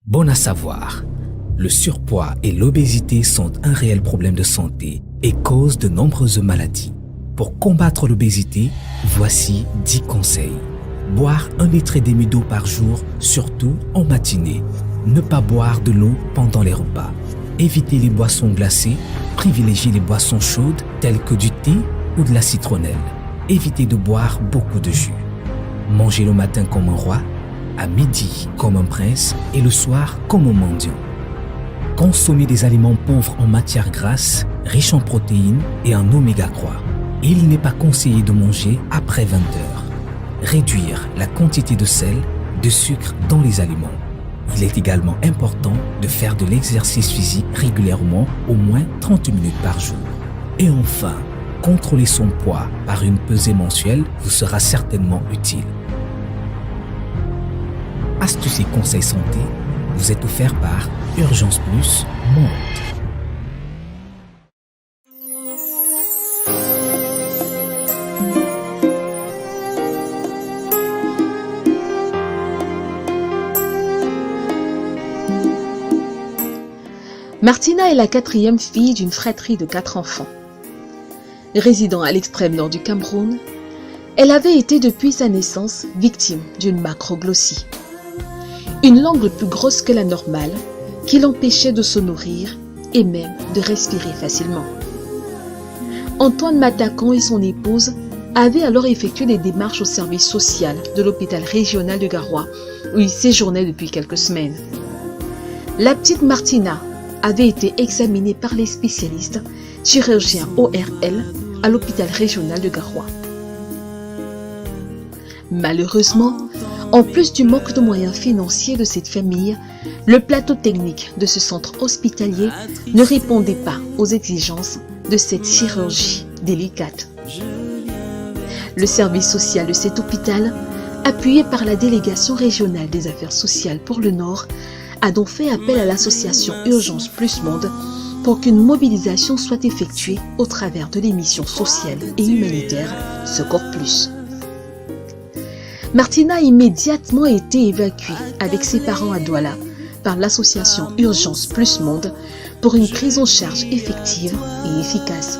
Bon à savoir, le surpoids et l'obésité sont un réel problème de santé et causent de nombreuses maladies. Pour combattre l'obésité, voici 10 conseils. Boire 1,5 litre d'eau par jour, surtout en matinée. Ne pas boire de l'eau pendant les repas. Éviter les boissons glacées. Privilégier les boissons chaudes telles que du thé ou de la citronnelle. Éviter de boire beaucoup de jus. Manger le matin comme un roi, à midi comme un prince et le soir comme un mendiant. Consommer des aliments pauvres en matières grasses, riches en protéines et en oméga 3. Il n'est pas conseillé de manger après 20 heures. Réduire la quantité de sel, de sucre dans les aliments. Il est également important de faire de l'exercice physique régulièrement, au moins 30 minutes par jour. Et enfin, contrôler son poids par une pesée mensuelle vous sera certainement utile. Astuces et conseils santé vous est offert par Urgence Plus Monde. Martina est la 4e fille d'une fratrie de 4 enfants. Résidant à l'extrême nord du Cameroun, elle avait été depuis sa naissance victime d'une macroglossie, une langue plus grosse que la normale qui l'empêchait de se nourrir et même de respirer facilement. Antoine Matakan et son épouse avaient alors effectué des démarches au service social de l'hôpital régional de Garoua où ils séjournaient depuis quelques semaines. La petite Martina avait été examinée par les spécialistes chirurgiens ORL à l'hôpital régional de Garoua. Malheureusement, en plus du manque de moyens financiers de cette famille, le plateau technique de ce centre hospitalier ne répondait pas aux exigences de cette chirurgie délicate. Le service social de cet hôpital, appuyé par la délégation régionale des affaires sociales pour le Nord, a donc fait appel à l'association Urgence Plus Monde pour qu'une mobilisation soit effectuée au travers de l'émission sociale et humanitaire Secours Plus. Martina a immédiatement été évacuée avec ses parents à Douala par l'association Urgence Plus Monde pour une prise en charge effective et efficace.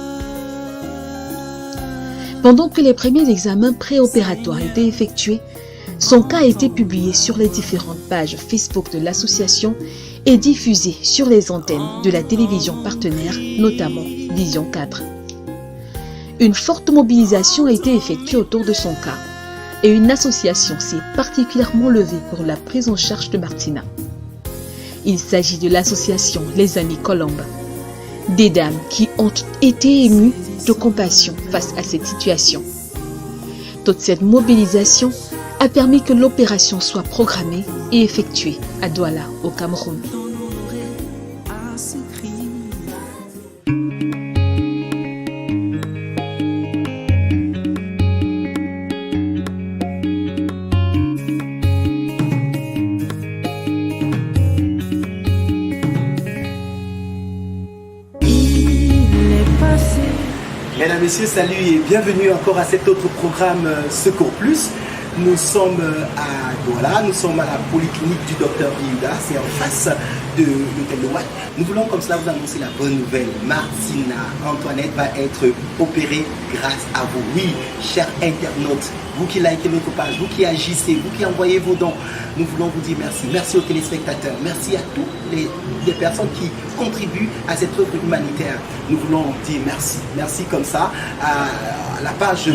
Pendant que les premiers examens préopératoires étaient effectués, son cas a été publié sur les différentes pages Facebook de l'association et diffusé sur les antennes de la télévision partenaire, notamment Vision 4. Une forte mobilisation a été effectuée autour de son cas et une association s'est particulièrement levée pour la prise en charge de Martina. Il s'agit de l'association Les Amis Colombes, des dames qui ont été émues de compassion face à cette situation. Toute cette mobilisation a permis que l'opération soit programmée et effectuée à Douala, au Cameroun. Mesdames, Messieurs, salut et bienvenue encore à cet autre programme Secours Plus. Nous sommes à Douala, nous sommes à la polyclinique du docteur Riuda, c'est en face de l'hôtel de Watt. Nous voulons comme cela vous annoncer la bonne nouvelle. Martina Antoinette va être opérée grâce à vous. Oui, chers internautes, vous qui likez notre page, vous qui agissez, vous qui envoyez vos dons, nous voulons vous dire merci. Merci aux téléspectateurs, merci à toutes les personnes qui contribuent à cette œuvre humanitaire. Nous voulons dire merci. Merci comme ça à la page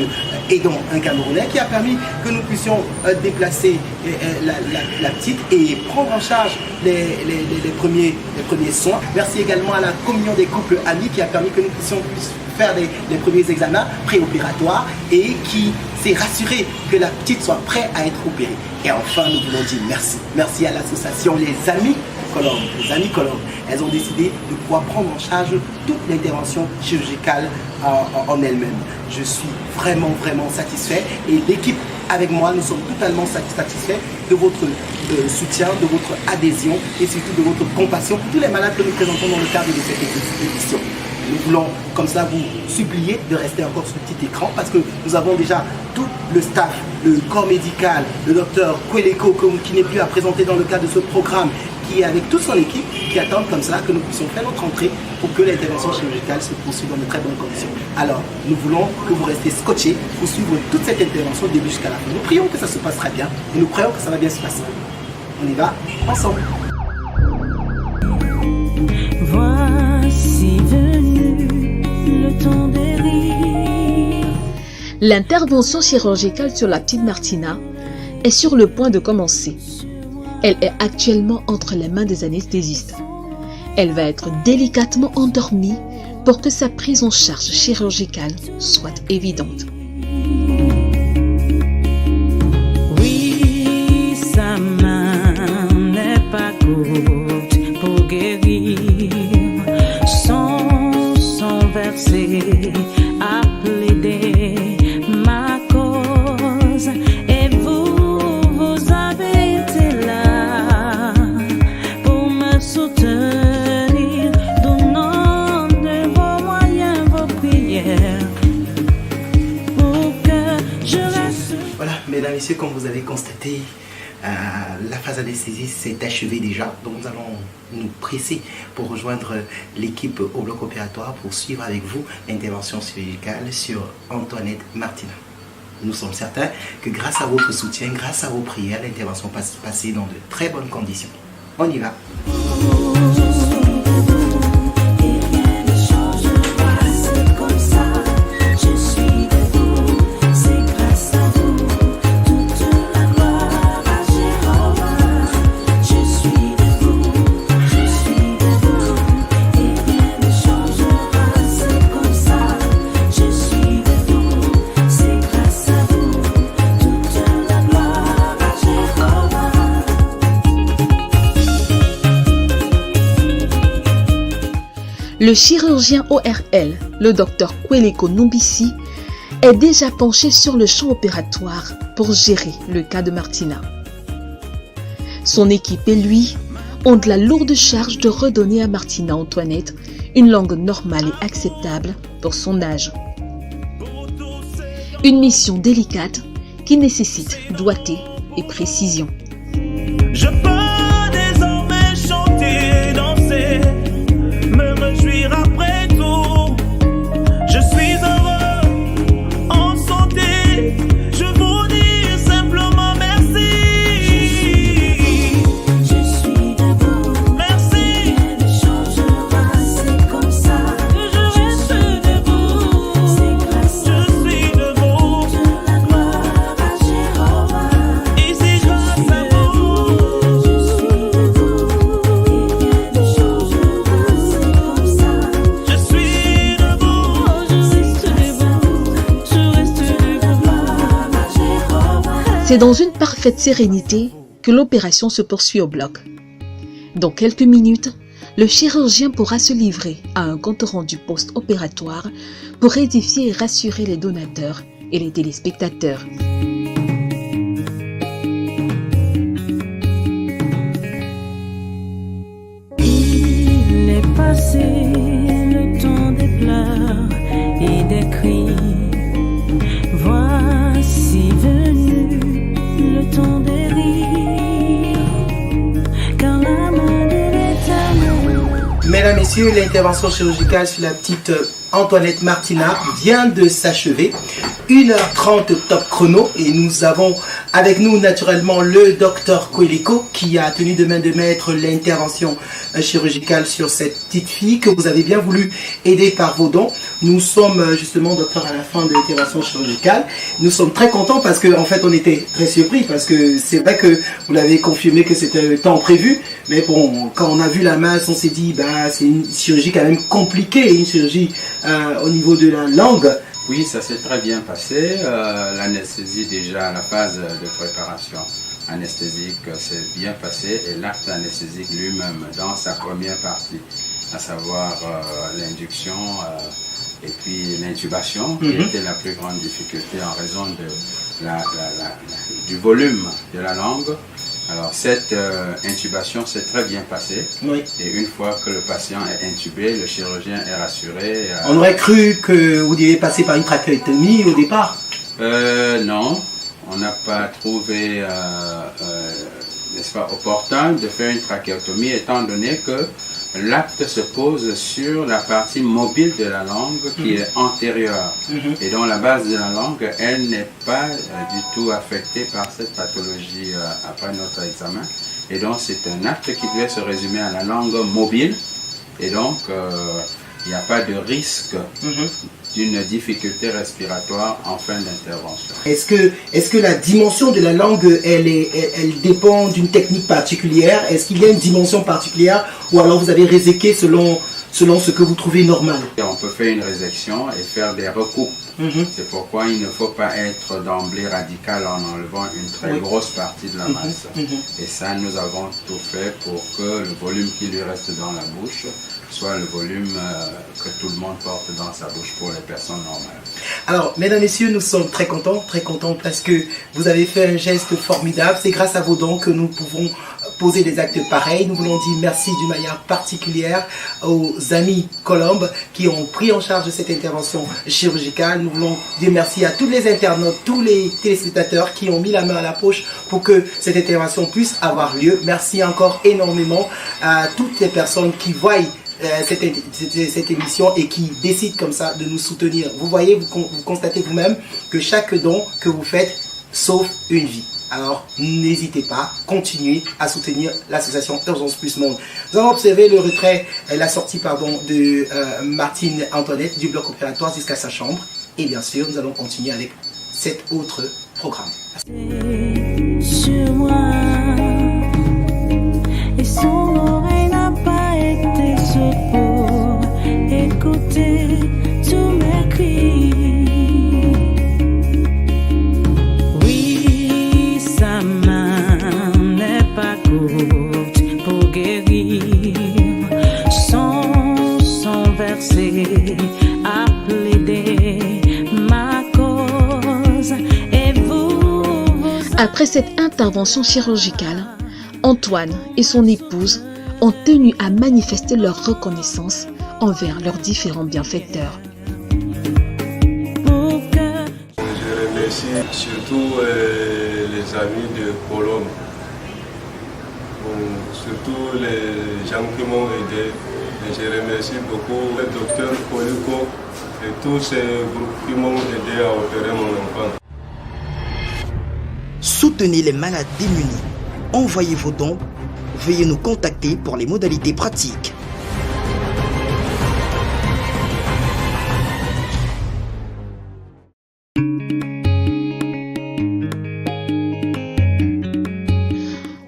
Aidons un Camerounais qui a permis que nous puissions déplacer la petite et prendre en charge les premiers soins. Merci également à la communion des couples amis qui a permis que nous puissions faire les premiers examens préopératoires et qui s'est rassuré que la petite soit prête à être opérée. Et enfin, nous voulons dire merci. Merci à l'association Les Amis Colombes. Les Amis Colombes, elles ont décidé de pouvoir prendre en charge toute l'intervention chirurgicale en elle-même. Je suis vraiment satisfait et l'équipe avec moi, nous sommes totalement satisfaits de votre soutien, de votre adhésion et surtout de votre compassion pour tous les malades que nous présentons dans le cadre de cette édition. Nous voulons comme ça vous supplier de rester encore sur le petit écran parce que nous avons déjà tout le staff, le corps médical, le docteur Kweleko qui n'est plus à présenter dans le cadre de ce programme, qui est avec toute son équipe, qui attendent comme cela que nous puissions faire notre entrée pour que l'intervention chirurgicale se poursuive dans de très bonnes conditions. Alors, nous voulons que vous restez scotchés pour suivre toute cette intervention du début jusqu'à la fin. Nous prions que ça se passe très bien et nous croyons que ça va bien se passer. On y va ensemble. Voici venu le temps des rires. L'intervention chirurgicale sur la petite Martina est sur le point de commencer. Elle est actuellement entre les mains des anesthésistes. Elle va être délicatement endormie pour que sa prise en charge chirurgicale soit évidente. Oui, sa main n'est pas courte pour guérir. Son sang versé à plaider ma cause. Et vous avez été là pour me soutenir, donnant de vos moyens, vos prières, pour que je reste. Voilà, mesdames et messieurs, comme vous avez constaté, la phase anesthésie s'est achevée déjà. Donc nous allons nous presser pour rejoindre l'équipe au bloc opératoire pour suivre avec vous l'intervention chirurgicale sur Antoinette Martina. Nous sommes certains que grâce à votre soutien, grâce à vos prières, l'intervention va se passer dans de très bonnes conditions. On y va. Le chirurgien ORL, le docteur Kweliko Numbisi, est déjà penché sur le champ opératoire pour gérer le cas de Martina. Son équipe et lui ont de la lourde charge de redonner à Martina Antoinette une langue normale et acceptable pour son âge. Une mission délicate qui nécessite doigté et précision. Je peux désormais chanter, danser, me réjouir après tout. Je suis heureux, en santé. Je vous dis simplement merci. Je suis debout. Merci. Ne changera, c'est comme ça. Je reste debout. C'est grâce à je suis debout. De la gloire à Jéhovah. Et c'est grâce à vous. Je suis debout. Et ne changera, c'est comme ça. Je suis debout. Je reste debout. À Jéhovah. C'est dans une parfaite sérénité que l'opération se poursuit au bloc. Dans quelques minutes, le chirurgien pourra se livrer à un compte rendu post-opératoire pour édifier et rassurer les donateurs et les téléspectateurs. Il est passé le temps des pleurs et des cris. Voici venu le temps des rires. Car la main de l'Éternel. Mesdames, Messieurs, l'intervention chirurgicale sur la petite Antoinette Martina vient de s'achever. 1h30 top chrono et nous avons avec nous naturellement le docteur Kweliko qui a tenu de main de maître l'intervention chirurgicale sur cette petite fille que vous avez bien voulu aider par vos dons. Nous sommes justement docteur à la fin de l'intervention chirurgicale. Nous sommes très contents parce que en fait on était très surpris parce que c'est vrai que vous l'avez confirmé que c'était le temps prévu, mais bon, quand on a vu la masse on s'est dit bah c'est une chirurgie quand même compliquée, une chirurgie au niveau de la langue. Oui, ça s'est très bien passé. L'anesthésie déjà, la phase de préparation anesthésique s'est bien passée et l'acte anesthésique lui-même dans sa première partie, à savoir l'induction et puis l'intubation, qui était la plus grande difficulté en raison de du volume de la langue. Alors cette intubation s'est très bien passée. Oui. Et une fois que le patient est intubé, le chirurgien est rassuré. On aurait cru que vous deviez passer par une trachéotomie au départ. Non, on n'a pas trouvé n'est-ce pas, opportun de faire une trachéotomie étant donné que l'acte se pose sur la partie mobile de la langue qui est antérieure et dont la base de la langue, elle n'est pas du tout affectée par cette pathologie après notre examen. Et donc c'est un acte qui devait se résumer à la langue mobile et donc il n'y a pas de risque d'une difficulté respiratoire en fin d'intervention. Est-ce que la dimension de la langue, elle dépend d'une technique particulière? Est-ce qu'il y a une dimension particulière ou alors vous avez réséqué selon ce que vous trouvez normal? On peut faire une résection et faire des recoupes. C'est pourquoi il ne faut pas être d'emblée radical en enlevant une très grosse partie de la masse. Et ça, nous avons tout fait pour que le volume qui lui reste dans la bouche soit le volume que tout le monde porte dans sa bouche pour les personnes normales. Alors, mesdames, messieurs, nous sommes très contents parce que vous avez fait un geste formidable. C'est grâce à vos dons que nous pouvons poser des actes pareils. Nous voulons dire merci d'une manière particulière aux amis Colombe qui ont pris en charge cette intervention chirurgicale. Nous voulons dire merci à tous les internautes, tous les téléspectateurs qui ont mis la main à la poche pour que cette intervention puisse avoir lieu. Merci encore énormément à toutes les personnes qui voient cette émission et qui décident comme ça de nous soutenir. Vous voyez, vous constatez vous-même que chaque don que vous faites sauve une vie. Alors, n'hésitez pas, continuez à soutenir l'association Urgence Plus Monde. Nous avons observé le retrait, la sortie de Martine Antoinette du bloc opératoire jusqu'à sa chambre. Et bien sûr, nous allons continuer avec cet autre programme. Sur moi, et son oreille n'a pas été sourde pour écouter tous mes cris. Oui, sa main n'est pas courte pour guérir. Son verset a plaidé ma cause. Et vous Après cette intervention chirurgicale, Antoine et son épouse ont tenu à manifester leur reconnaissance envers leurs différents bienfaiteurs. Je remercie surtout les amis de Colombe, surtout les gens qui m'ont aidé. Et je remercie beaucoup le docteur Koliko et tous ces groupes qui m'ont aidé à opérer mon enfant. Soutenez les malades démunis. Envoyez vos dons. Veuillez nous contacter pour les modalités pratiques.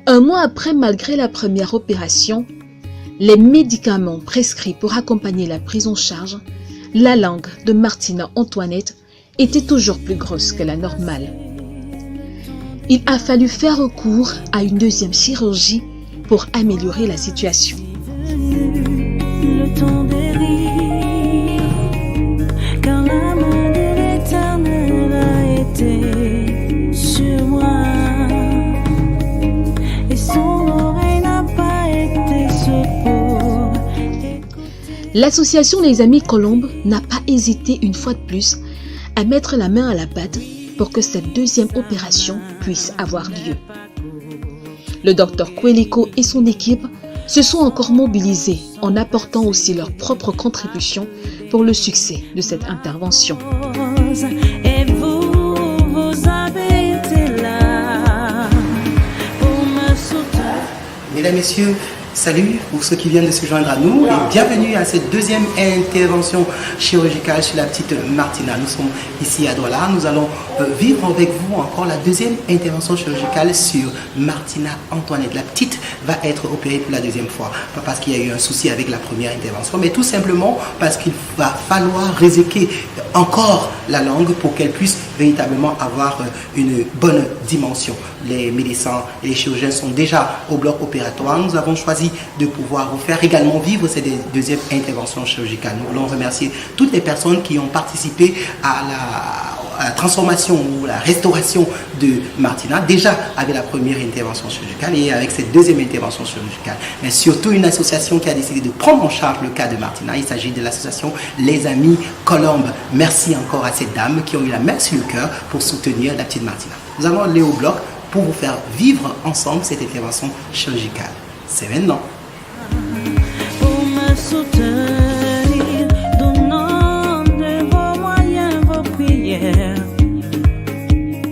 Un mois après, malgré la première opération, les médicaments prescrits pour accompagner la prise en charge, la langue de Martina Antoinette était toujours plus grosse que la normale. Il a fallu faire recours à une deuxième chirurgie pour améliorer la situation. le temps des rires, car la main de l'Éternel a été sur moi, et son oreille n'a pas été sourde pour écouter. L'association Les Amis Colombe n'a pas hésité une fois de plus à mettre la main à la pâte pour que cette deuxième opération puisse avoir lieu. Le docteur Kweliko et son équipe se sont encore mobilisés en apportant aussi leur propre contribution pour le succès de cette intervention. Et vous avez été là pour me soutenir. Mesdames, Messieurs, salut pour ceux qui viennent de se joindre à nous et bienvenue à cette deuxième intervention chirurgicale chez la petite Martina. Nous sommes ici à Douala. Nous allons vivre avec vous encore la deuxième intervention chirurgicale sur Martina Antoinette. La petite va être opérée pour la deuxième fois. Pas parce qu'il y a eu un souci avec la première intervention, mais tout simplement parce qu'il va falloir réséquer encore la langue pour qu'elle puisse véritablement avoir une bonne dimension. Les médecins et les chirurgiens sont déjà au bloc opératoire. Nous avons choisi de pouvoir vous faire également vivre cette deuxième intervention chirurgicale. Nous voulons remercier toutes les personnes qui ont participé à la transformation ou la restauration de Martina, déjà avec la première intervention chirurgicale et avec cette deuxième intervention chirurgicale. Mais surtout une association qui a décidé de prendre en charge le cas de Martina. Il s'agit de l'association Les Amis Colombe. Merci encore à ces dames qui ont eu la main sur le cœur pour soutenir la petite Martina. Nous allons aller au bloc pour vous faire vivre ensemble cette intervention chirurgicale. C'est maintenant. Pour me soutenir, donnant de vos moyens, vos prières,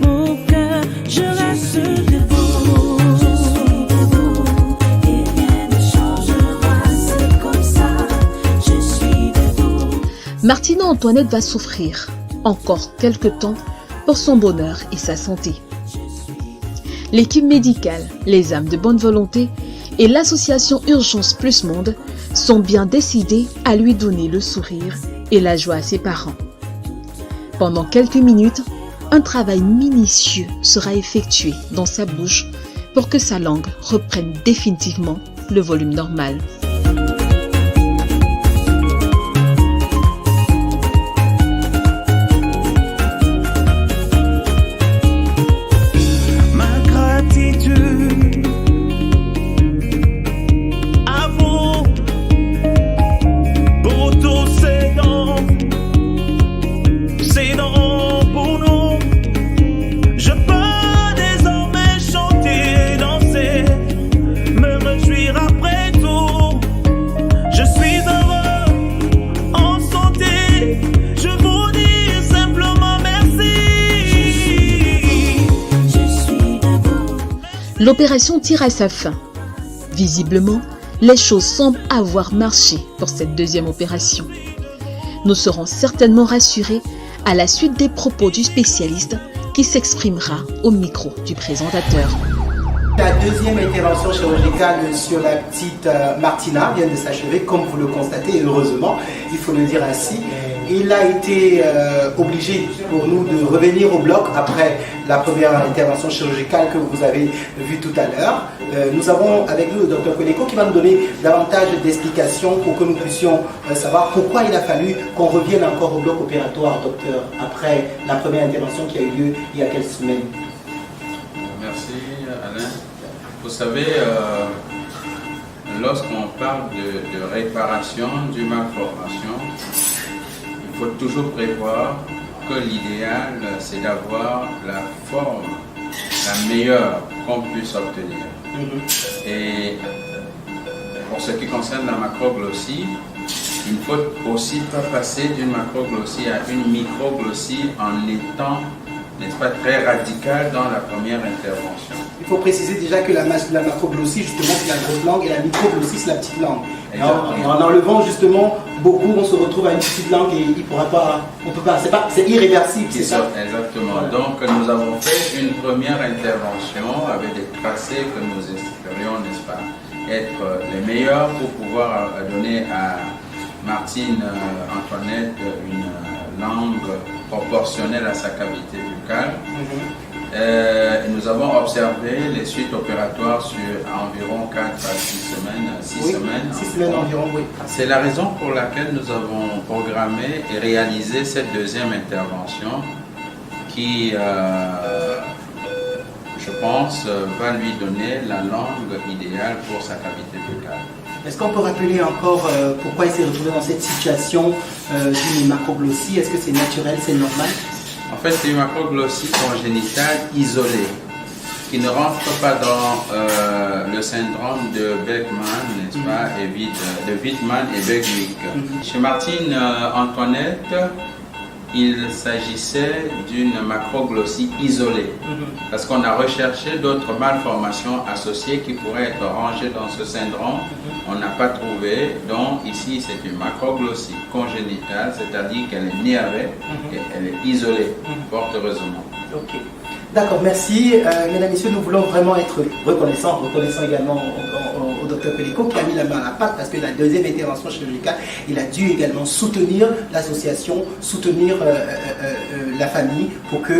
pour que je reste debout. Je suis debout et rien ne changera, c'est comme ça. Je suis debout. Martina Antoinette va souffrir encore quelque temps pour son bonheur et sa santé. L'équipe médicale, les âmes de bonne volonté et l'association Urgence Plus Monde sont bien décidés à lui donner le sourire et la joie à ses parents. Pendant quelques minutes, un travail minutieux sera effectué dans sa bouche pour que sa langue reprenne définitivement le volume normal. Ma gratitude à vous pour tous ces dons pour nous. Je peux désormais chanter, danser, me réjouir après tout. Je suis heureux, en santé, je vous dis simplement merci. Je suis debout. L'opération tire à sa fin. Visiblement, les choses semblent avoir marché pour cette deuxième opération. Nous serons certainement rassurés à la suite des propos du spécialiste qui s'exprimera au micro du présentateur. La deuxième intervention chirurgicale sur la petite Martina vient de s'achever, comme vous le constatez, heureusement, il faut le dire ainsi. Il a été obligé pour nous de revenir au bloc après la première intervention chirurgicale que vous avez vue tout à l'heure. Nous avons avec nous le docteur Koleko qui va nous donner davantage d'explications pour que nous puissions savoir pourquoi il a fallu qu'on revienne encore au bloc opératoire, docteur, après la première intervention qui a eu lieu il y a quelques semaines. Merci Alain. Vous savez, lorsqu'on parle de réparation d'une malformation, il faut toujours prévoir que l'idéal, c'est d'avoir la forme la meilleure qu'on puisse obtenir. Et pour ce qui concerne la macroglossie, il ne faut aussi pas passer d'une macroglossie à une microglossie en étant, n'est-ce pas, très radical dans la première intervention. Il faut préciser déjà que la macroglossie, justement, c'est la grosse langue et la microglossie, c'est la petite langue. Et en enlevant justement beaucoup, on se retrouve à une petite langue et il pourra pas, on peut pas, c'est irréversible, c'est ça? Exactement. Voilà. Donc nous avons fait une première intervention avec des tracés que nous espérions, n'est-ce pas, être les meilleurs pour pouvoir donner à Martine Antoinette une langue proportionnelle à sa cavité buccale. Nous avons observé les suites opératoires sur environ 4 à 6 semaines, 6 semaines. 6 semaines environ, oui. C'est la raison pour laquelle nous avons programmé et réalisé cette deuxième intervention qui, je pense, va lui donner la langue idéale pour sa cavité buccale. Est-ce qu'on peut rappeler encore pourquoi il s'est retrouvé dans cette situation d'une macroglossie? Est-ce que c'est naturel, c'est normal? En fait, c'est une macroglossie congénitale isolée qui ne rentre pas dans le syndrome de Beckman, n'est-ce pas, et de Wittmann et Begwick. Chez Martine Antoinette, il s'agissait d'une macroglossie isolée parce qu'on a recherché d'autres malformations associées qui pourraient être rangées dans ce syndrome. On n'a pas trouvé, donc ici c'est une macroglossie congénitale, c'est-à-dire qu'elle est née avec et elle est isolée, fort heureusement. Ok. D'accord, merci. Mesdames, Messieurs, nous voulons vraiment être reconnaissants également au docteur Koleko qui a mis la main à la pâte parce que la deuxième intervention chirurgicale, il a dû également soutenir l'association, soutenir la famille pour que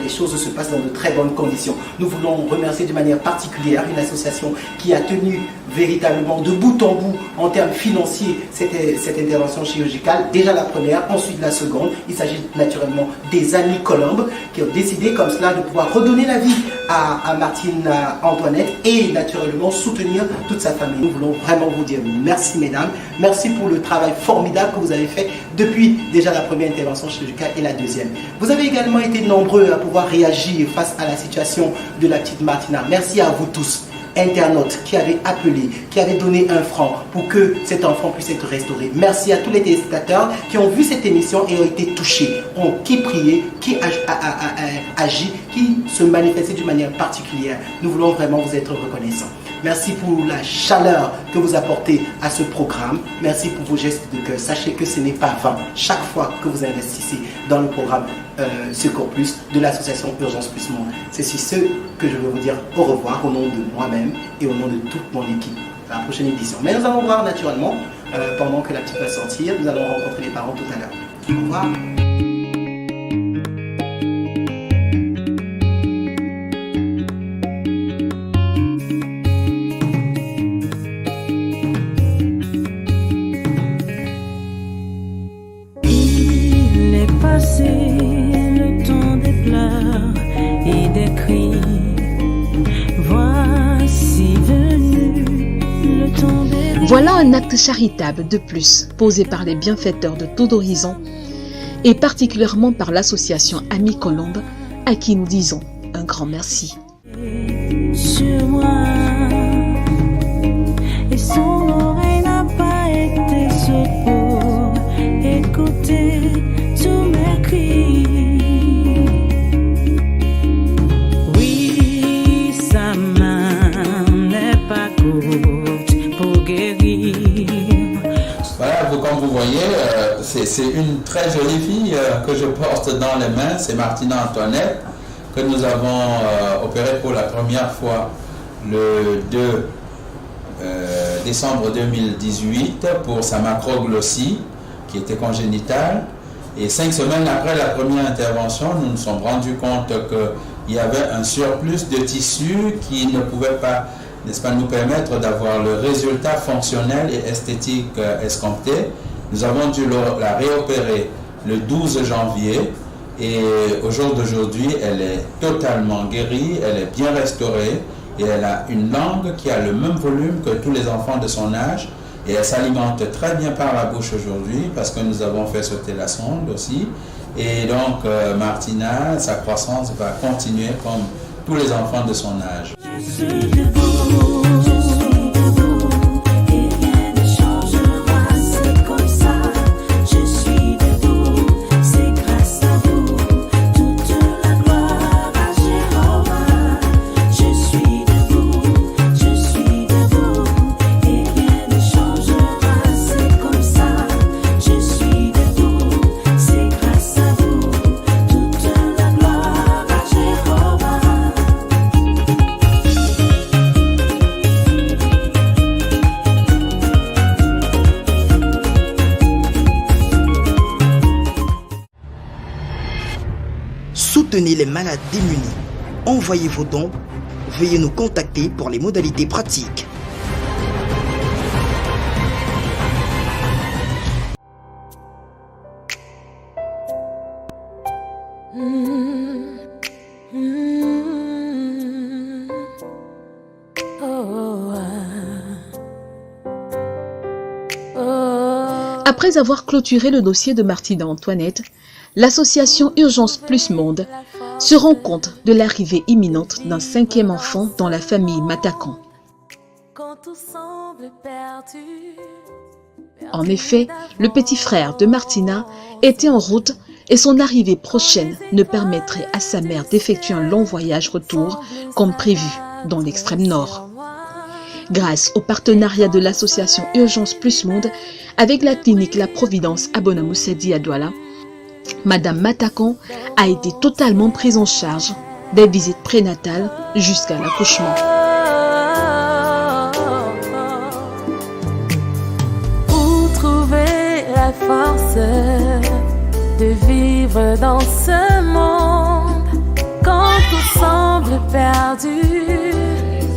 les choses se passent dans de très bonnes conditions. Nous voulons remercier de manière particulière une association qui a tenu véritablement de bout en bout en termes financiers cette intervention chirurgicale. Déjà la première, ensuite la seconde. Il s'agit naturellement des amis Colombe qui ont décidé comme cela de pouvoir redonner la vie à Martine Antoinette et naturellement soutenir toute sa famille. Nous voulons vraiment vous dire merci mesdames, merci pour le travail formidable que vous avez fait depuis déjà la première intervention chirurgicale et la deuxième. Vous avez également été nombreux à pouvoir réagir face à la situation de la petite Martina. Merci à vous tous, internautes qui avaient appelé, qui avaient donné 1 franc pour que cet enfant puisse être restauré. Merci à tous les téléspectateurs qui ont vu cette émission et ont été touchés, qui priaient, qui agit, qui se manifestait d'une manière particulière. Nous voulons vraiment vous être reconnaissants. Merci pour la chaleur que vous apportez à ce programme. Merci pour vos gestes de cœur. Sachez que ce n'est pas vain. Chaque fois que vous investissez dans le programme Secours Plus de l'association Urgence Plus Monde. C'est ce que je veux vous dire au revoir au nom de moi-même et au nom de toute mon équipe à la prochaine édition. Mais nous allons voir naturellement, pendant que la petite va sortir, nous allons rencontrer les parents tout à l'heure. Au revoir. Le temps des pleurs et des cris. Voici venu le temps des... Voilà un acte charitable de plus posé par les bienfaiteurs de tout horizon et particulièrement par l'association Amis Colombe à qui nous disons un grand merci. Sur moi, et son oreille n'a pas été sourde pour écouter tous mes cris. Oui, sa main n'est pas courte pour guérir. Voilà, comme vous voyez, c'est une très jolie fille que je porte dans les mains. C'est Martine Antoinette que nous avons opérée pour la première fois le 2 décembre 2018 pour sa macroglossie qui était congénitale. Et 5 semaines après la première intervention, nous nous sommes rendus compte qu'il y avait un surplus de tissu qui ne pouvait pas, n'est-ce pas, nous permettre d'avoir le résultat fonctionnel et esthétique escompté. Nous avons dû la réopérer le 12 janvier et au jour d'aujourd'hui, elle est totalement guérie, elle est bien restaurée et elle a une langue qui a le même volume que tous les enfants de son âge. Et elle s'alimente très bien par la bouche aujourd'hui parce que nous avons fait sauter la sonde aussi. Et donc Martina, sa croissance va continuer comme tous les enfants de son âge. Soutenez les malades démunis. Envoyez vos dons. Veuillez nous contacter pour les modalités pratiques. Après avoir clôturé le dossier de Martine Antoinette, l'association Urgence Plus Monde se rend compte de l'arrivée imminente d'un 5e enfant dans la famille Matakan. En effet, le petit frère de Martina était en route et son arrivée prochaine ne permettrait à sa mère d'effectuer un long voyage retour comme prévu dans l'extrême nord. Grâce au partenariat de l'association Urgence Plus Monde avec la clinique La Providence à Bonamoussedi à Douala, Madame Matakan a été totalement prise en charge des visites prénatales jusqu'à l'accouchement. Où trouver la force de vivre dans ce monde quand tout semble perdu,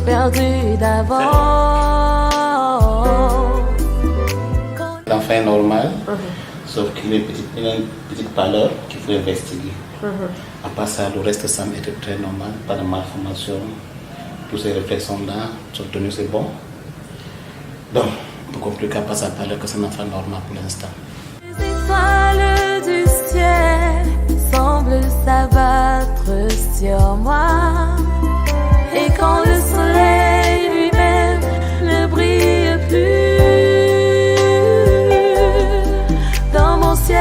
perdu d'avance. Sauf qu'il a une petite pâleur qu'il faut investiguer. À part ça, le reste semble être très normal, pas de malformation. Tous ces réflexes là, sont tenus, c'est bon. Donc, beaucoup plus qu'à passer à pâleur que c'est un enfant normal pour l'instant. Les étoiles du ciel semblent s'abattre sur moi. Et quand le soleil lui-même ne brille plus dans mon ciel,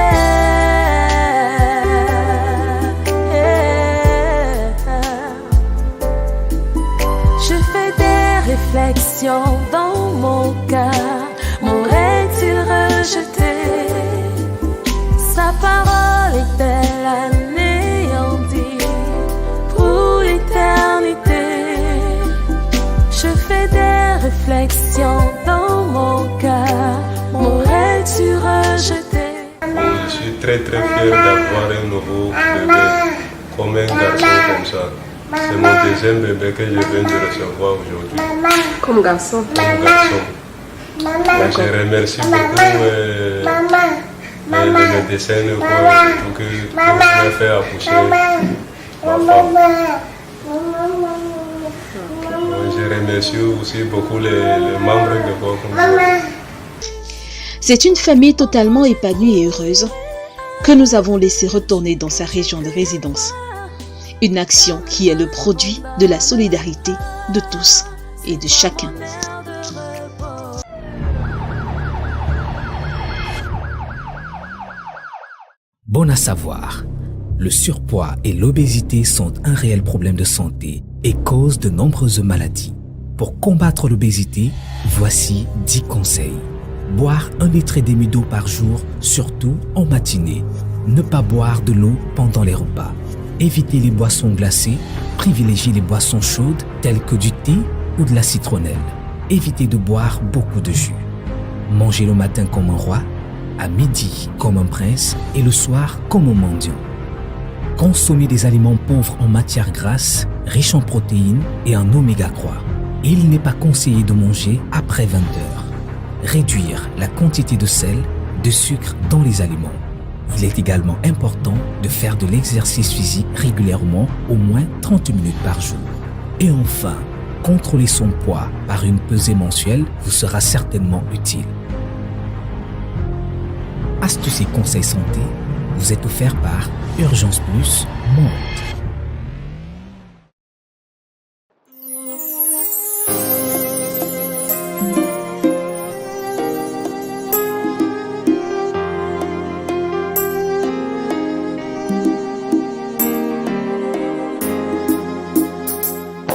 je fais des réflexions dans mon cœur. M'aurait-il rejeté? Sa parole est-elle anéantie pour l'éternité? Je fais des réflexions dans mon cœur. M'aurais-tu rejeté? Je suis très fier d'avoir un nouveau bébé, comme un garçon comme ça. C'est mon deuxième bébé que je viens de recevoir aujourd'hui. Comme garçon. Comme garçon. Je remercie beaucoup les médecins pour me faire accoucher ma femme. Je remercie aussi beaucoup les membres de votre groupe. C'est une famille totalement épanouie et heureuse que nous avons laissé retourner dans sa région de résidence. Une action qui est le produit de la solidarité de tous et de chacun. Bon à savoir, le surpoids et l'obésité sont un réel problème de santé et causent de nombreuses maladies. Pour combattre l'obésité, voici 10 conseils. Boire 1,5 litre d'eau par jour, surtout en matinée. Ne pas boire de l'eau pendant les repas. Éviter les boissons glacées. Privilégier les boissons chaudes telles que du thé ou de la citronnelle. Éviter de boire beaucoup de jus. Manger le matin comme un roi, à midi comme un prince et le soir comme un mendiant. Consommer des aliments pauvres en matières grasses, riches en protéines et en oméga 3. Il n'est pas conseillé de manger après 20 heures. Réduire la quantité de sel, de sucre dans les aliments. Il est également important de faire de l'exercice physique régulièrement, au moins 30 minutes par jour. Et enfin, contrôler son poids par une pesée mensuelle vous sera certainement utile. Astuces et conseils santé vous est offert par Urgence Plus Monde.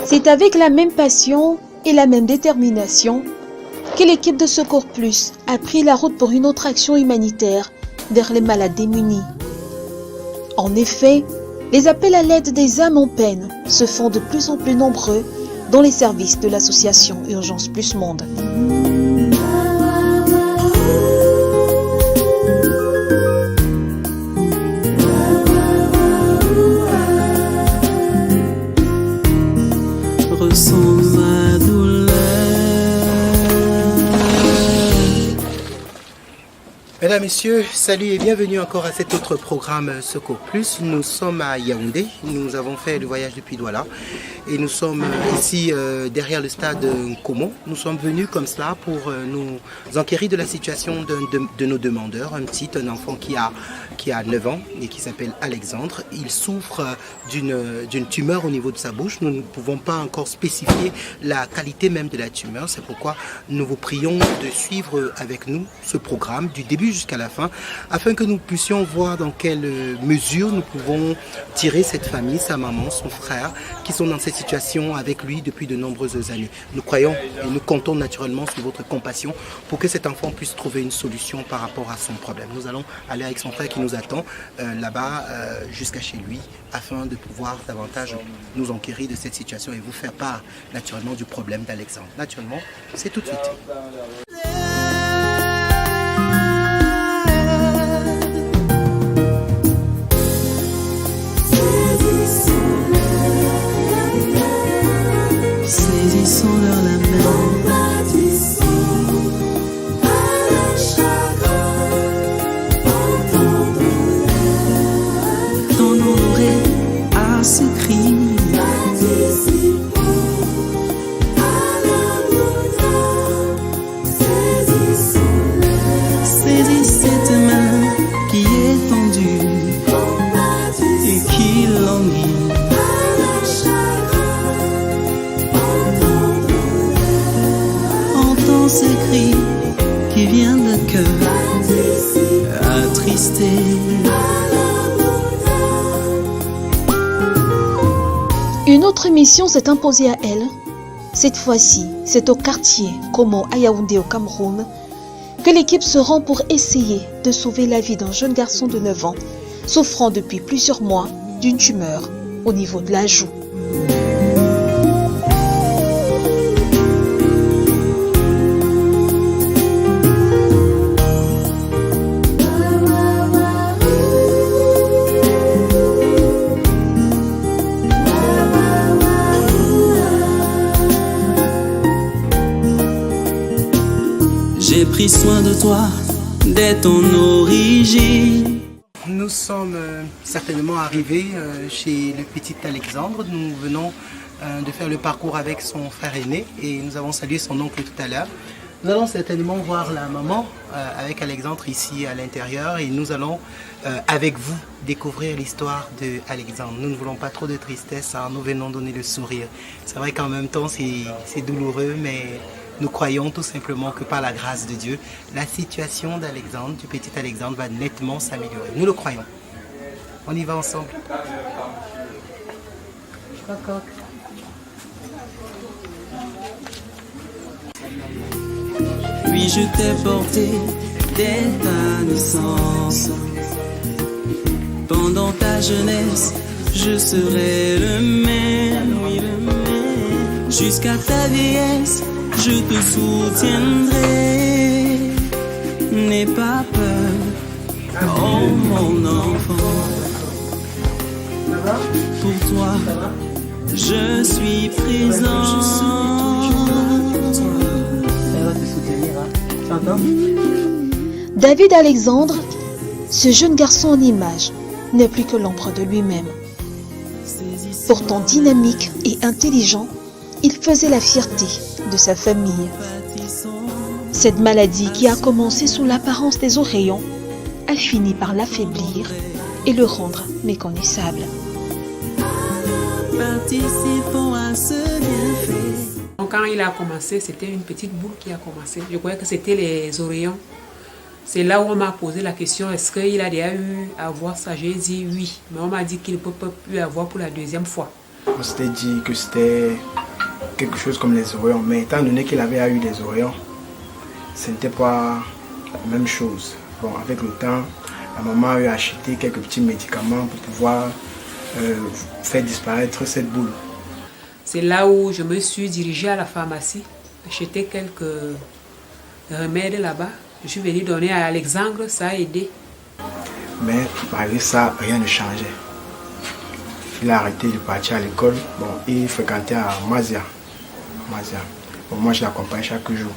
C'est avec la même passion et la même détermination que l'équipe de Secours Plus a pris la route pour une autre action humanitaire vers les malades démunis. En effet, les appels à l'aide des âmes en peine se font de plus en plus nombreux dans les services de l'association Urgence Plus Monde. Mesdames, Messieurs, salut et bienvenue encore à cet autre programme Secours Plus. Nous sommes à Yaoundé, nous avons fait le voyage depuis Douala et nous sommes ici derrière le stade Nkomo. Nous sommes venus comme cela pour nous enquérir de la situation de nos demandeurs. Un enfant qui a 9 ans et qui s'appelle Alexandre. Il souffre d'une tumeur au niveau de sa bouche. Nous ne pouvons pas encore spécifier la qualité même de la tumeur. C'est pourquoi nous vous prions de suivre avec nous ce programme du début jusqu'à la fin, afin que nous puissions voir dans quelle mesure nous pouvons tirer cette famille, sa maman, son frère, qui sont dans cette situation avec lui depuis de nombreuses années. Nous croyons et nous comptons naturellement sur votre compassion pour que cet enfant puisse trouver une solution par rapport à son problème. Nous allons aller avec son frère qui nous attend là-bas jusqu'à chez lui, afin de pouvoir davantage nous enquérir de cette situation et vous faire part naturellement du problème d'Alexandre. Naturellement, c'est tout de suite. Saisissons-leur la main. cœur attristé. Une autre mission s'est imposée à elle. Cette fois-ci, c'est au quartier Komo à Yaoundé au Cameroun que l'équipe se rend pour essayer de sauver la vie d'un jeune garçon de 9 ans souffrant depuis plusieurs mois d'une tumeur au niveau de la joue. J'ai pris soin de toi dès ton origine. Nous sommes certainement arrivés chez le petit Alexandre. Nous venons de faire le parcours avec son frère aîné et nous avons salué son oncle tout à l'heure. Nous allons certainement voir la maman avec Alexandre ici à l'intérieur et nous allons avec vous découvrir l'histoire de Alexandre. Nous ne voulons pas trop de tristesse, hein, nous venons donner le sourire. C'est vrai qu'en même temps c'est douloureux, mais nous croyons tout simplement que par la grâce de Dieu, la situation d'Alexandre, du petit Alexandre, va nettement s'améliorer. Nous le croyons. On y va ensemble. Oui, je t'ai porté dès ta naissance. Pendant ta jeunesse, je serai le même, oui, le même. Jusqu'à ta vieillesse, je te soutiendrai. N'aie pas peur, oh mon enfant. Pour toi, je suis présent. David Alexandre, ce jeune garçon en image, n'est plus que l'ombre de lui-même. Pourtant dynamique et intelligent, il faisait la fierté de sa famille. Cette maladie qui a commencé sous l'apparence des oreillons a fini par l'affaiblir et le rendre méconnaissable. Participons à ce bienfait. Quand il a commencé, c'était une petite boule qui a commencé. Je croyais que c'était les oreillons. C'est là où on m'a posé la question, est-ce qu'il a déjà eu à voir ça? J'ai dit oui, mais on m'a dit qu'il ne peut pas plus avoir pour la deuxième fois. On s'était dit que c'était quelque chose comme les oreillons, mais étant donné qu'il avait eu des oreillons, ce n'était pas la même chose. Bon, avec le temps, la maman a eu acheté quelques petits médicaments pour pouvoir faire disparaître cette boule. C'est là où je me suis dirigée à la pharmacie, acheter quelques remèdes là-bas. Je suis venue donner à Alexandre, ça a aidé. Mais malgré ça, rien ne changeait. Il a arrêté de partir à l'école. Bon, il fréquentait à Mazia. Bon, moi, je l'accompagnais chaque jour.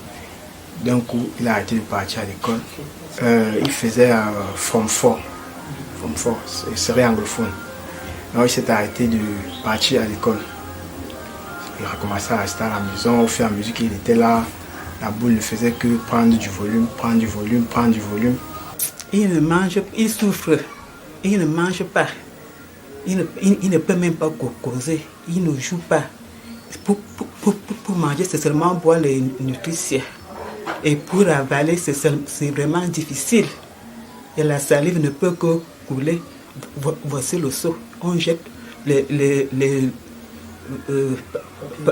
D'un coup, il a arrêté de partir à l'école. Il faisait Form 4. Il serait anglophone. Donc, il s'est arrêté de partir à l'école. Il a commencé à rester à la maison. Au fur et à mesure qu'il était là, la boule ne faisait que prendre du volume. Il ne mange, il souffre. Il ne mange pas. Il ne peut même pas causer. Il ne joue pas. Pour manger, c'est seulement boire les nutritions. Et pour avaler, c'est vraiment difficile. Et la salive ne peut que couler. Voici le seau. On jette les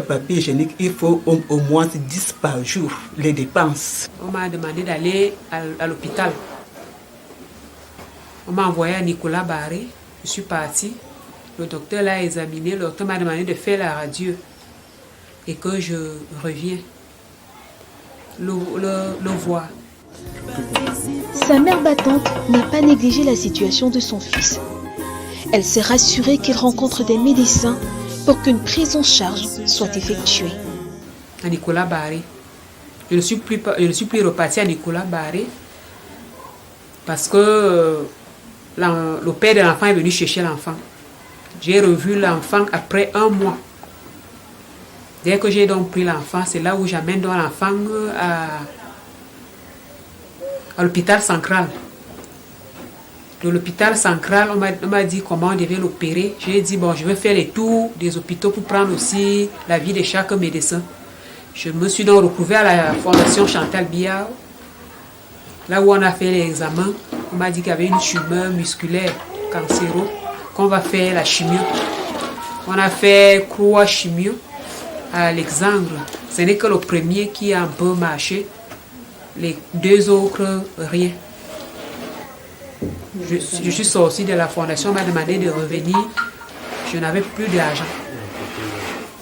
papier hygiénique, il faut au moins 10 par jour, les dépenses. On m'a demandé d'aller à l'hôpital. On m'a envoyé à Nicolas Barré. Je suis partie. Le docteur l'a examiné. Le docteur m'a demandé de faire la radio et que je reviens le voir. Sa mère battante n'a pas négligé la situation de son fils. Elle s'est rassurée qu'il rencontre des médecins pour qu'une prise en charge soit effectuée. À Nicolas Barré. Je ne suis plus repartie à Nicolas Barré parce que le père de l'enfant est venu chercher l'enfant. J'ai revu l'enfant après 1 mois. Dès que j'ai donc pris l'enfant, c'est là où j'amène donc l'enfant à l'hôpital central. De l'hôpital central, on m'a dit comment on devait l'opérer. J'ai dit, bon, je vais faire les tours des hôpitaux pour prendre aussi l'avis de chaque médecin. Je me suis donc retrouvée à la fondation Chantal Biard. Là où on a fait l'examen, on m'a dit qu'il y avait une tumeur musculaire cancéreuse, qu'on va faire la chimio. On a fait 3 chimio à Alexandre. Ce n'est que le premier qui a un peu marché. Les 2 autres, rien. Je suis sortie de la fondation, on m'a demandé de revenir. Je n'avais plus d'argent.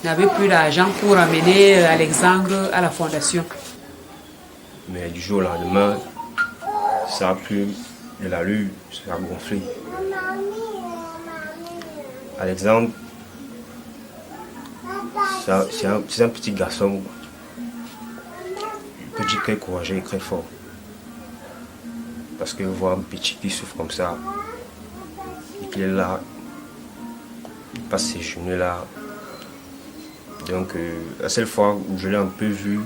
Je n'avais plus d'argent pour amener Alexandre à la fondation. Mais du jour au lendemain, ça a pris de l'allure, ça a gonflé. Alexandre, c'est un petit garçon. Petit cœur courageux et très fort. Parce que voir un petit qui souffre comme ça, et qu'il est là, il passe ses journées là. Donc la seule fois où je l'ai un peu vu,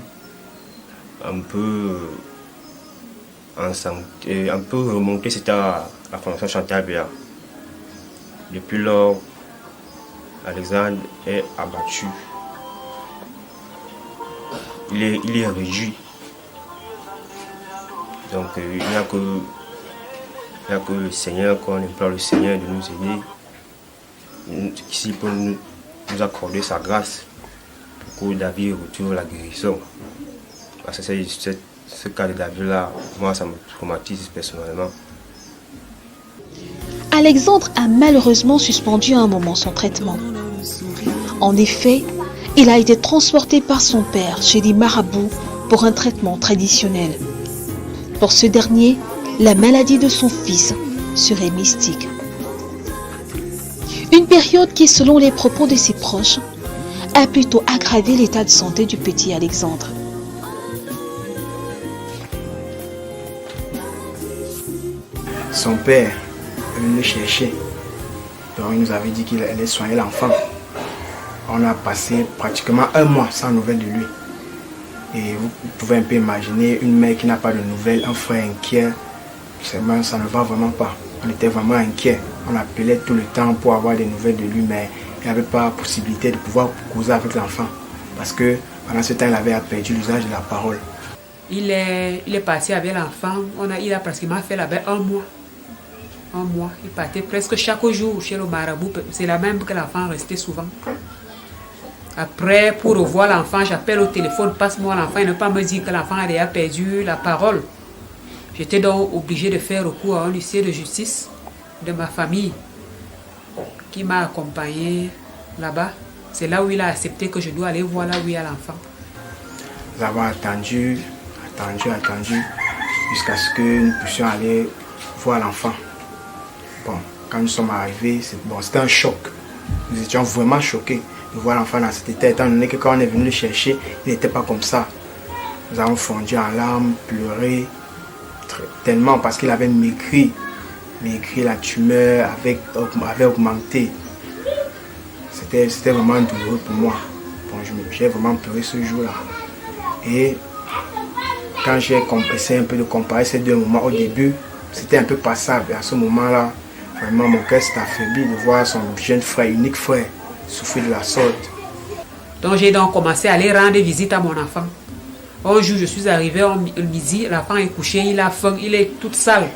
un peu remonté, c'était à la Fondation Chantal Béat. Depuis lors, Alexandre est abattu. Il est réduit. Donc il n'y a que le Seigneur, qu'on implore le Seigneur de nous aider, ici pour nous accorder sa grâce, pour que David retrouve la guérison. Parce que ce cas de David-là, moi ça me traumatise personnellement. Alexandre a malheureusement suspendu à un moment son traitement. En effet, il a été transporté par son père chez des marabouts pour un traitement traditionnel. Pour ce dernier, la maladie de son fils serait mystique. Une période qui, selon les propos de ses proches, a plutôt aggravé l'état de santé du petit Alexandre. Son père est venu le chercher. Donc il nous avait dit qu'il allait soigner l'enfant. On a passé pratiquement 1 mois sans nouvelles de lui. Et vous pouvez un peu imaginer une mère qui n'a pas de nouvelles, un frère inquiet. Ça ne va vraiment pas. On était vraiment inquiets. On appelait tout le temps pour avoir des nouvelles de lui, mais il n'y avait pas la possibilité de pouvoir causer avec l'enfant. Parce que pendant ce temps, il avait perdu l'usage de la parole. Il est parti avec l'enfant. Il a pratiquement fait là-bas 1 mois. 1 mois. Il partait presque chaque jour chez le marabout. C'est la même que l'enfant restait souvent. Après, pour revoir l'enfant, j'appelle au téléphone, passe-moi l'enfant, et ne pas me dire que l'enfant a déjà perdu la parole. J'étais donc obligée de faire recours à un huissier de justice de ma famille qui m'a accompagné là-bas. C'est là où il a accepté que je dois aller voir là où il y a l'enfant. Nous avons attendu, jusqu'à ce que nous puissions aller voir l'enfant. Bon, quand nous sommes arrivés, c'était un choc. Nous étions vraiment choqués de voir l'enfant dans cet état, étant donné que quand on est venu le chercher, il n'était pas comme ça. Nous avons fondu en larmes, pleuré, tellement parce qu'il avait maigri. La tumeur avait augmenté. C'était vraiment douloureux pour moi. Bon, j'ai vraiment pleuré ce jour-là. Et quand j'ai essayé un peu de comparer ces 2 moments, au début, c'était un peu passable. Et à ce moment-là, vraiment mon cœur s'est affaibli de voir son jeune frère, unique frère, souffrir de la sorte. Donc j'ai commencé à aller rendre visite à mon enfant. Un jour, je suis arrivée au midi, l'enfant est couché, il a faim, il est tout sale.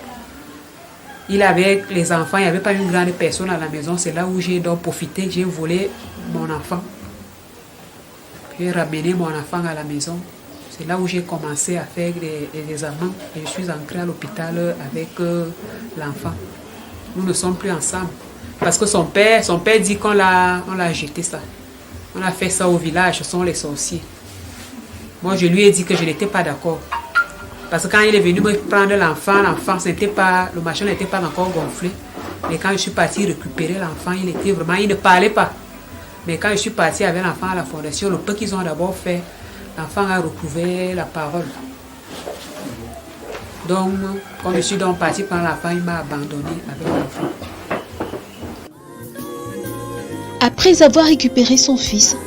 Il avait les enfants, il n'y avait pas une grande personne à la maison. C'est là où j'ai donc profité, j'ai volé mon enfant. J'ai ramené mon enfant à la maison. C'est là où j'ai commencé à faire des examens. Et je suis entrée à l'hôpital avec l'enfant. Nous ne sommes plus ensemble. Parce que son père dit qu'on l'a jeté ça. On a fait ça au village, ce sont les sorciers. Moi, je lui ai dit que je n'étais pas d'accord. Parce que quand il est venu me prendre l'enfant, le machin n'était pas encore gonflé. Mais quand je suis partie récupérer l'enfant, il ne parlait pas. Mais quand je suis partie avec l'enfant à la fondation, le peu qu'ils ont d'abord fait, l'enfant a retrouvé la parole. Donc, quand je suis donc partie prendre l'enfant, il m'a abandonné avec l'enfant. Après avoir récupéré son fils,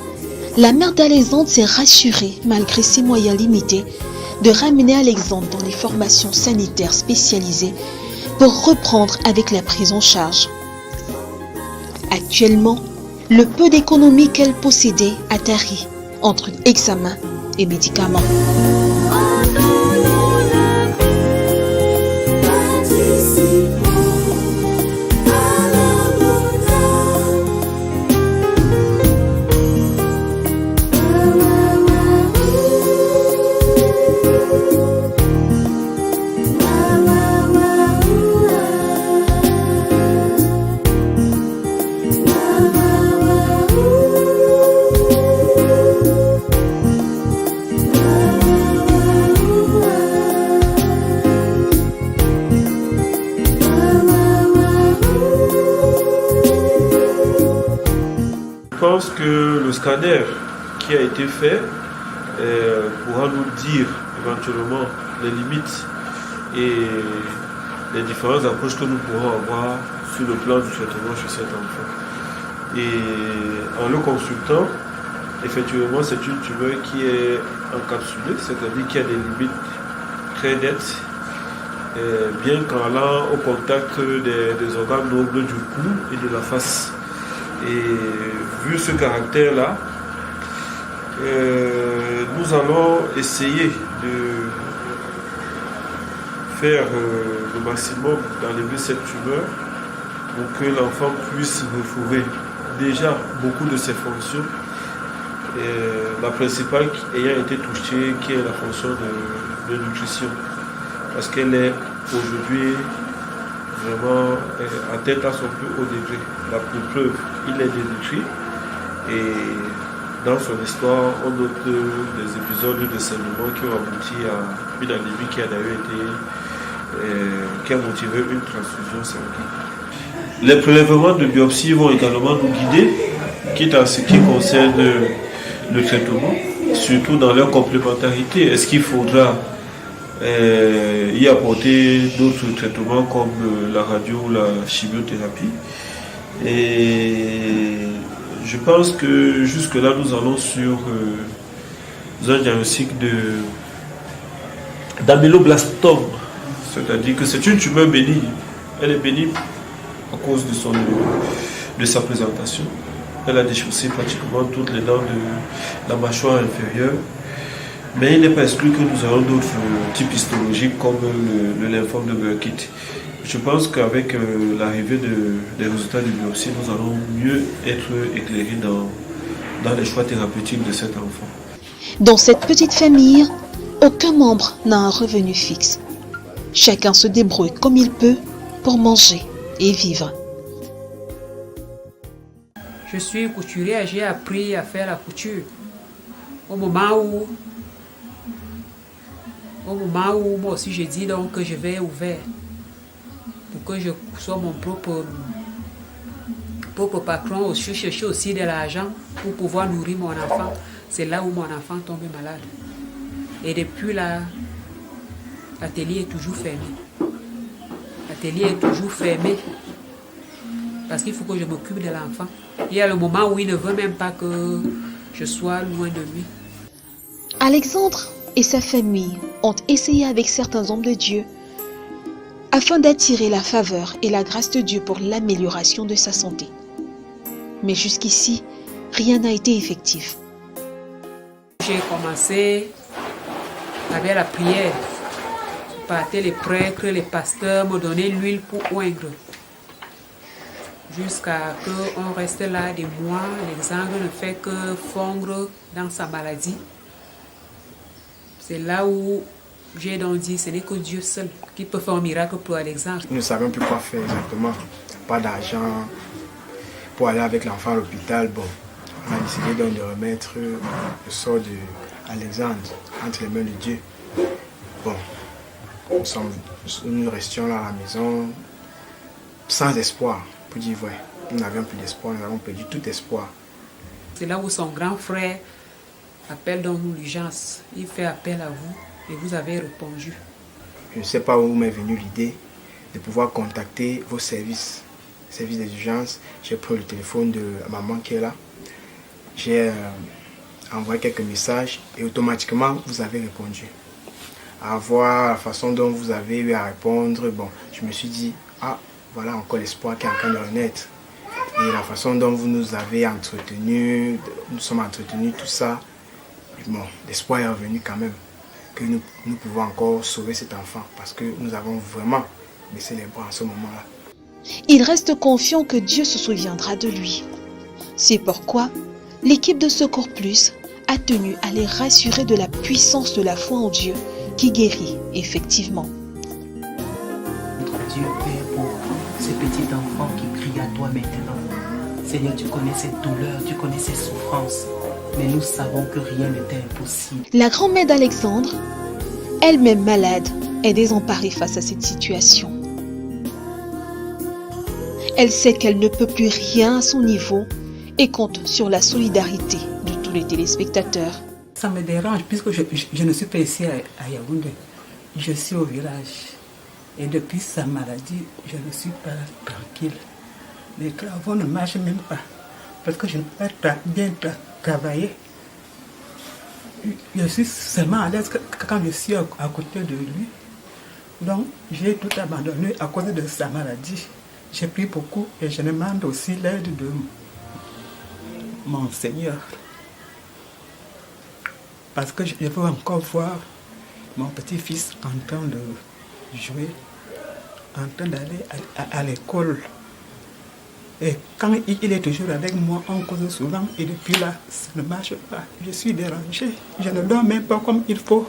la mère d'Alexandre s'est rassurée, malgré ses moyens limités, de ramener Alexandre dans les formations sanitaires spécialisées pour reprendre avec la prise en charge. Actuellement, le peu d'économie qu'elle possédait a tari entre examens et médicaments. pense que le scanner qui a été fait pourra nous dire éventuellement les limites et les différentes approches que nous pourrons avoir sur le plan du traitement chez cet enfant. Et en le consultant, effectivement, c'est une tumeur qui est encapsulée, c'est-à-dire qu'il y a des limites très nettes, bien qu'en allant au contact des organes nobles du cou et de la face. Et vu ce caractère-là, nous allons essayer de faire le maximum d'enlever cette tumeur pour que l'enfant puisse retrouver déjà beaucoup de ses fonctions. La principale ayant été touchée, qui est la fonction de nutrition. Parce qu'elle est aujourd'hui vraiment atteinte à son plus haut degré. La preuve, il est dénutri. Et dans son histoire, on note des épisodes de saignement qui ont abouti à une anémie qui a d'ailleurs été, qui a motivé une transfusion sanguine. Les prélèvements de biopsie vont également nous guider, quitte à ce qui concerne le traitement, surtout dans leur complémentarité. Est-ce qu'il faudra y apporter d'autres traitements comme la radio ou la chimiothérapie? Et je pense que jusque-là, nous allons sur un diagnostic d'amyloblastome, c'est-à-dire que c'est une tumeur bénigne. Elle est bénigne à cause de sa présentation. Elle a déchaussé pratiquement toutes les dents de la mâchoire inférieure. Mais il n'est pas exclu que nous ayons d'autres types histologiques comme le lymphome de Burkitt. Je pense qu'avec l'arrivée des résultats de biopsie, nous allons mieux être éclairés dans les choix thérapeutiques de cet enfant. Dans cette petite famille, aucun membre n'a un revenu fixe. Chacun se débrouille comme il peut pour manger et vivre. Je suis couturière, j'ai appris à faire la couture. Au moment où moi aussi j'ai dit donc que je vais ouvert pour que je sois mon propre patron. Je cherchais aussi de l'argent pour pouvoir nourrir mon enfant. C'est là où mon enfant tombe malade. Et depuis là, l'atelier est toujours fermé. L'atelier est toujours fermé parce qu'il faut que je m'occupe de l'enfant. Il y a le moment où il ne veut même pas que je sois loin de lui. Alexandre et sa famille ont essayé avec certains hommes de Dieu afin d'attirer la faveur et la grâce de Dieu pour l'amélioration de sa santé. Mais jusqu'ici, rien n'a été effectif. J'ai commencé avec la prière. Je partais les prêtres, les pasteurs me donnaient l'huile pour oindre. Jusqu'à ce qu'on reste là des mois, Alexandre ne fait que fondre dans sa maladie. C'est là où j'ai donc dit, ce n'est que Dieu seul qui peut faire un miracle pour Alexandre. Nous ne savons plus quoi faire exactement. Pas d'argent pour aller avec l'enfant à l'hôpital. Bon, on a décidé donc de remettre le sort d'Alexandre entre les mains de Dieu. Bon, nous restions là à la maison sans espoir. Pour dire vrai, nous n'avions plus d'espoir, nous avons perdu tout espoir. C'est là où son grand frère appelle donc l'urgence. Il fait appel à vous et vous avez répondu. Je ne sais pas où m'est venue l'idée de pouvoir contacter vos services des urgences. J'ai pris le téléphone de maman qui est là. J'ai envoyé quelques messages et automatiquement vous avez répondu. À voir la façon dont vous avez eu à répondre, bon, je me suis dit, voilà encore l'espoir qui est en train de renaître. Et la façon dont vous nous avez entretenus, nous sommes entretenus, tout ça, bon, l'espoir est revenu quand même. Que nous pouvons encore sauver cet enfant parce que nous avons vraiment baissé les bras à ce moment-là. Il reste confiant que Dieu se souviendra de lui. C'est pourquoi l'équipe de Secours Plus a tenu à les rassurer de la puissance de la foi en Dieu qui guérit effectivement. Dieu Père pour ces petits enfants qui crient à toi maintenant. Seigneur, tu connais cette douleur, tu connais ces souffrances, mais nous savons que rien n'était impossible. La grand-mère d'Alexandre, elle-même malade, est désemparée face à cette situation. Elle sait qu'elle ne peut plus rien à son niveau et compte sur la solidarité de tous les téléspectateurs. Ça me dérange puisque je ne suis pas ici à Yaoundé. Je suis au village. Et depuis sa maladie, je ne suis pas tranquille. Les travaux ne marchent même pas. Parce que je ne peux pas bien travailler. Je suis seulement à l'aise quand je suis à côté de lui. Donc, j'ai tout abandonné à cause de sa maladie. J'ai pris beaucoup et je demande aussi l'aide de mon Seigneur. Parce que je veux encore voir mon petit-fils en train de jouer, en train d'aller à l'école. Et quand il est toujours avec moi, on cause souvent et depuis là, ça ne marche pas. Je suis dérangé, je ne dors même pas comme il faut.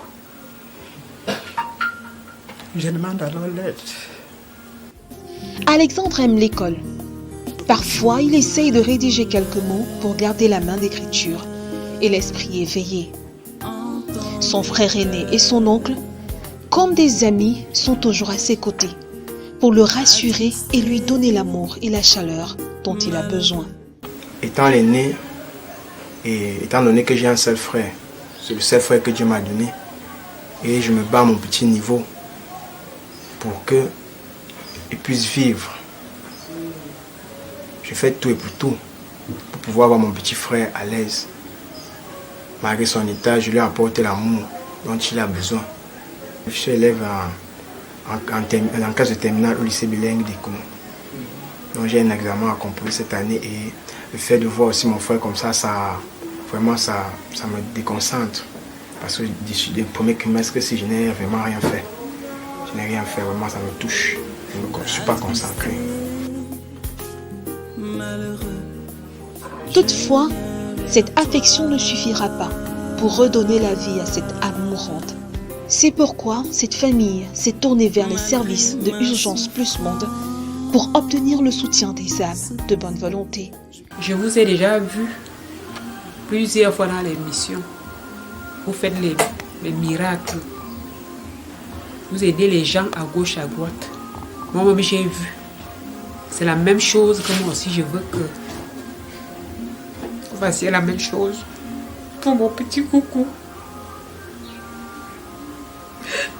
Je demande alors l'aide. Alexandre aime l'école. Parfois, il essaye de rédiger quelques mots pour garder la main d'écriture et l'esprit éveillé. Son frère aîné et son oncle, comme des amis, sont toujours à ses côtés pour le rassurer et lui donner l'amour et la chaleur dont il a besoin. Étant l'aîné et étant donné que j'ai un seul frère, c'est le seul frère que Dieu m'a donné, et je me bats à mon petit niveau pour qu'il puisse vivre. Je fais tout et pour tout pour pouvoir avoir mon petit frère à l'aise. Malgré son état, je lui apporte l'amour dont il a besoin. Je suis élève en classe de terminale au lycée bilingue d'Ikono. Donc j'ai un examen à composer cette année et le fait de voir aussi mon frère comme ça, vraiment ça me déconcentre. Parce que du premier trimestre, si je n'ai vraiment rien fait, je n'ai rien fait, vraiment ça me touche. Je ne suis pas concentré. Toutefois, cette affection ne suffira pas pour redonner la vie à cette âme mourante. C'est pourquoi cette famille s'est tournée vers les services de Urgence Plus Monde pour obtenir le soutien des âmes de bonne volonté. Je vous ai déjà vu plusieurs fois dans l'émission. Vous faites les miracles. Vous aidez les gens à gauche, à droite. Moi-même, j'ai vu. C'est la même chose que moi aussi, je veux que vous fassiez la même chose pour mon petit coucou.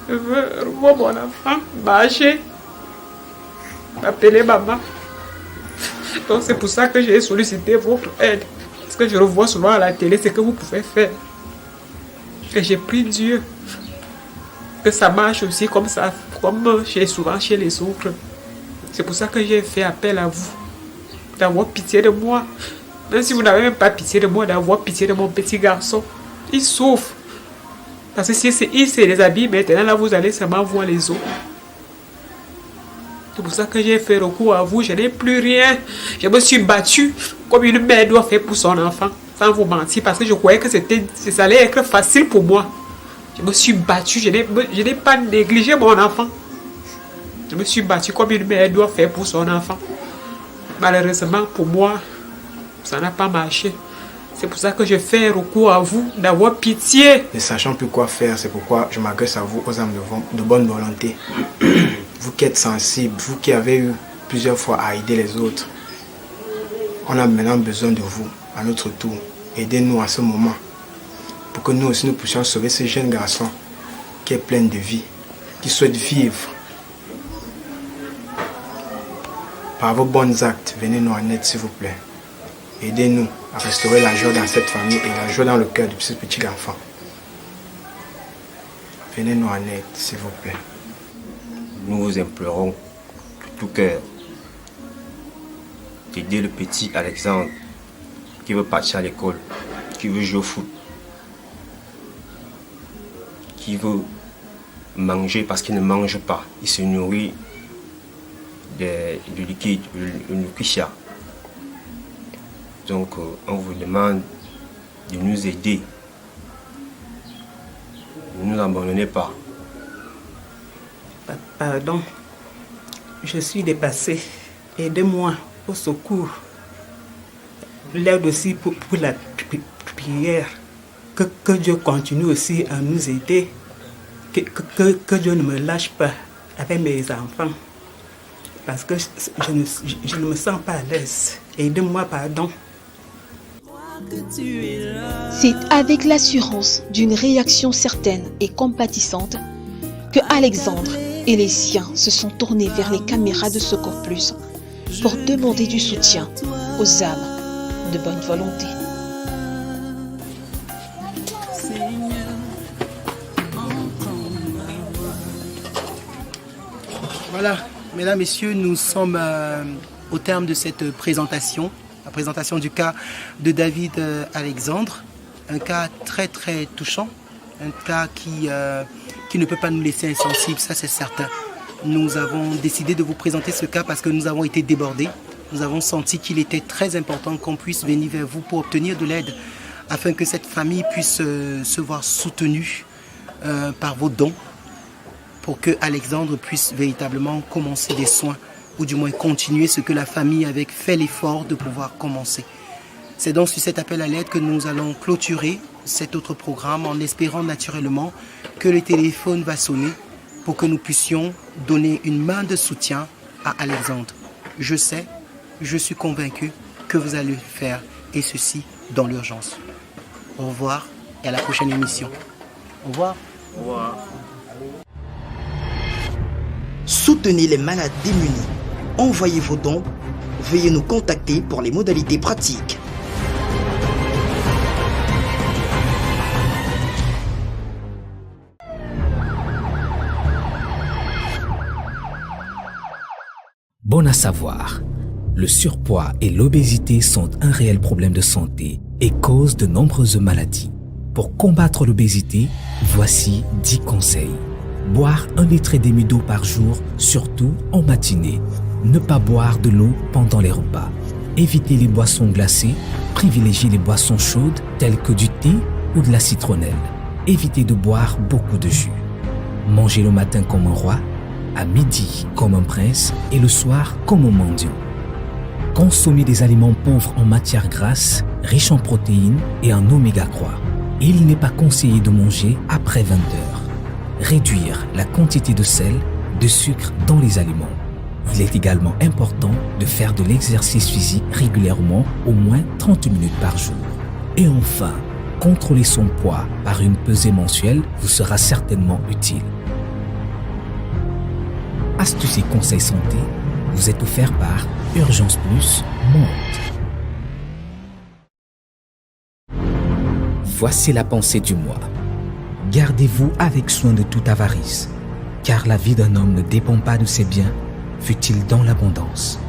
Je veux revoir mon enfant marcher, m'appeler maman. Donc c'est pour ça que j'ai sollicité votre aide. Parce que je le vois souvent à la télé, c'est ce que vous pouvez faire. Et j'ai pris Dieu que ça marche aussi comme ça, comme souvent chez les autres. C'est pour ça que j'ai fait appel à vous, d'avoir pitié de moi. Même si vous n'avez même pas pitié de moi, d'avoir pitié de mon petit garçon. Il souffre. Parce que si il se déshabille maintenant, là vous allez seulement voir les os. C'est pour ça que j'ai fait recours à vous. Je n'ai plus rien. Je me suis battue comme une mère doit faire pour son enfant. Sans vous mentir, parce que je croyais que ça allait être facile pour moi. Je me suis battue. Je n'ai pas négligé mon enfant. Je me suis battue comme une mère doit faire pour son enfant. Malheureusement pour moi, ça n'a pas marché. C'est pour ça que je fais recours à vous, d'avoir pitié. Ne sachant plus quoi faire, c'est pourquoi je m'adresse à vous, aux âmes de bonne volonté. Vous qui êtes sensibles, vous qui avez eu plusieurs fois à aider les autres, on a maintenant besoin de vous, à notre tour. Aidez-nous à ce moment, pour que nous aussi nous puissions sauver ce jeune garçon qui est plein de vie, qui souhaite vivre. Par vos bons actes, venez nous en aide s'il vous plaît. Aidez-nous à restaurer la joie dans cette famille et la joie dans le cœur de ce petit enfant. Venez nous en aide, s'il vous plaît. Nous vous implorons de tout cœur d'aider le petit Alexandre qui veut partir à l'école, qui veut jouer au foot, qui veut manger parce qu'il ne mange pas. Il se nourrit du liquide, du liquide. Donc, on vous demande de nous aider. Ne nous abandonnez pas. Pardon, je suis dépassée. Aidez-moi au secours. L'aide aussi pour la prière. Que Dieu continue aussi à nous aider. Que Dieu ne me lâche pas avec mes enfants. Parce que je ne me sens pas à l'aise. Aidez-moi, pardon. que tu es là. C'est avec l'assurance d'une réaction certaine et compatissante que Alexandre et les siens se sont tournés vers les caméras de Secours Plus pour demander du soutien aux âmes de bonne volonté. Voilà, mesdames, messieurs, nous sommes au terme de cette présentation, la présentation du cas de David Alexandre, un cas très très touchant, un cas qui ne peut pas nous laisser insensibles, ça c'est certain. Nous avons décidé de vous présenter ce cas parce que nous avons été débordés. Nous avons senti qu'il était très important qu'on puisse venir vers vous pour obtenir de l'aide afin que cette famille puisse se voir soutenue par vos dons pour que Alexandre puisse véritablement commencer des soins ou du moins continuer ce que la famille avait fait l'effort de pouvoir commencer. C'est donc sur cet appel à l'aide que nous allons clôturer cet autre programme en espérant naturellement que le téléphone va sonner pour que nous puissions donner une main de soutien à Alexandre. Je sais, je suis convaincu que vous allez le faire et ceci dans l'urgence. Au revoir et à la prochaine émission. Au revoir. Au revoir. Soutenez les malades démunis. Envoyez vos dons. Veuillez nous contacter pour les modalités pratiques. Bon à savoir, le surpoids et l'obésité sont un réel problème de santé et causent de nombreuses maladies. Pour combattre l'obésité, voici 10 conseils. Boire 1,5 litre d'eau par jour, surtout en matinée. Ne pas boire de l'eau pendant les repas. Éviter les boissons glacées. Privilégier les boissons chaudes telles que du thé ou de la citronnelle. Éviter de boire beaucoup de jus. Manger le matin comme un roi, à midi comme un prince et le soir comme un mendiant. Consommer des aliments pauvres en matières grasses, riches en protéines et en oméga 3. Il n'est pas conseillé de manger après 20 heures. Réduire la quantité de sel, de sucre dans les aliments. Il est également important de faire de l'exercice physique régulièrement, au moins 30 minutes par jour. Et enfin, contrôler son poids par une pesée mensuelle vous sera certainement utile. Astuces et conseils santé vous est offert par Urgence Plus Monde. Voici la pensée du mois. Gardez-vous avec soin de toute avarice, car la vie d'un homme ne dépend pas de ses biens, fût-il dans l'abondance.